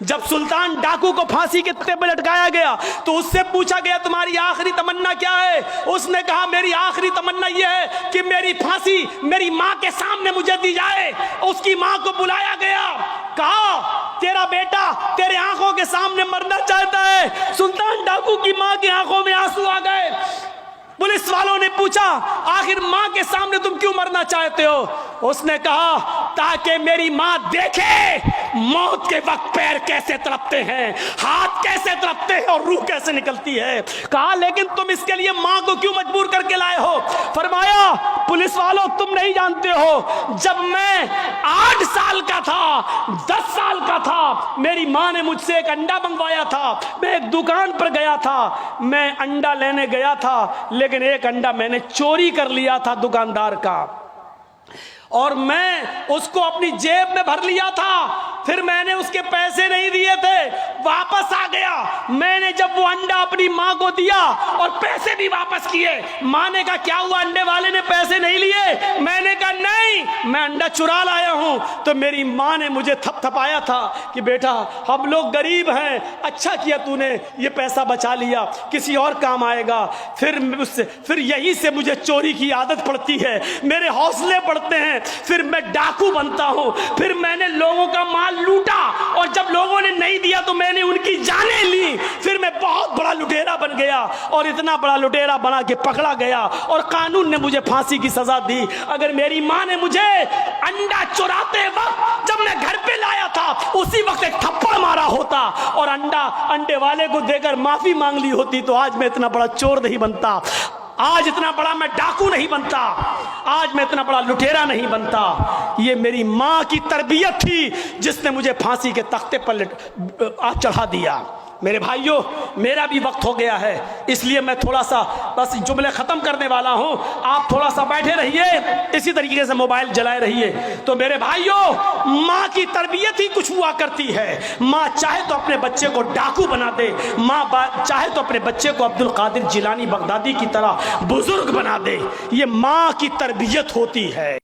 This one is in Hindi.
जब सुल्तान डाकू को फांसी के तख्ते पर लटकाया गया तो उससे पूछा गया तुम्हारी आखिरी तमन्ना क्या है। उसने कहा मेरी आखिरी तमन्ना यह है कि मेरी फांसी मेरी माँ के सामने मुझे दी जाए। उसकी माँ को बुलाया गया, कहा तेरा बेटा तेरे आंखों के सामने मरना चाहता है। सुल्तान डाकू की माँ की आंखों में आंसू आ गए। पुलिस वालों ने पूछा आखिर मां के सामने तुम क्यों मरना चाहते हो। उसने कहा ताकि मेरी मां देखे मौत के वक्त पैर कैसे तड़पते हैं, हाथ कैसे तड़पते हैं और रूह कैसे निकलती है। कहा लेकिन तुम इसके लिए मां को क्यों मजबूर करके लाए हो। फरमाया पुलिस वालों तुम नहीं जानते हो, जब मैं 8 साल का था 10 साल का था मेरी मां ने मुझसे एक अंडा मंगवाया था। मैं एक दुकान पर गया था, मैं अंडा लेने गया था लेकिन एक अंडा मैंने चोरी कर लिया था दुकानदार का और मैं उसको अपनी जेब में भर लिया था। फिर मैंने उसके पैसे नहीं दिए थे, वापस आ गया। मैंने जब वो अंडा अपनी माँ को दिया और पैसे भी वापस किए। माँ ने कहा क्या हुआ अंडे वाले ने पैसे नहीं लिए। मैंने कहा नहीं मैं अंडा चुरा लाया हूँ। तो मेरी माँ ने मुझे थपथपाया था कि बेटा हम लोग गरीब हैं, अच्छा किया तूने ये पैसा बचा लिया, किसी और काम आएगा। फिर यहीं से मुझे चोरी की आदत पड़ती है, मेरे हौसले बढ़ते हैं, फिर मैं डाकू बनता हूं। फिर मैंने लोगों का माल लूटा और जब लोगों ने नहीं दिया तो मैंने उनकी जानें ली। फिर मैं बहुत बड़ा लुटेरा बन गया और इतना बड़ा लुटेरा बना के पकड़ा गया और कानून ने मुझे फांसी की सजा दी। अगर मेरी मां ने मुझे अंडा चुराते वक्त जब मैं घर पे लाया था उसी वक्त एक थप्पड़ मारा होता और अंडे वाले को देकर माफी मांग ली होती तो आज मैं इतना बड़ा चोर नहीं बनता, आज इतना बड़ा मैं डाकू नहीं बनता, आज मैं इतना बड़ा लुटेरा नहीं बनता। ये मेरी माँ की तरबियत थी जिसने मुझे फांसी के तख्ते पर चढ़ा दिया। मेरे भाइयों मेरा भी वक्त हो गया है इसलिए मैं थोड़ा सा बस जुमले ख़त्म करने वाला हूँ। आप थोड़ा सा बैठे रहिए, इसी तरीके से मोबाइल जलाए रहिए। तो मेरे भाइयों माँ की तरबियत ही कुछ हुआ करती है। माँ चाहे तो अपने बच्चे को डाकू बना दे, माँ चाहे तो अपने बच्चे को अब्दुल कादिर जिलानी बगदादी की तरह बुजुर्ग बना दे। ये माँ की तरबियत होती है।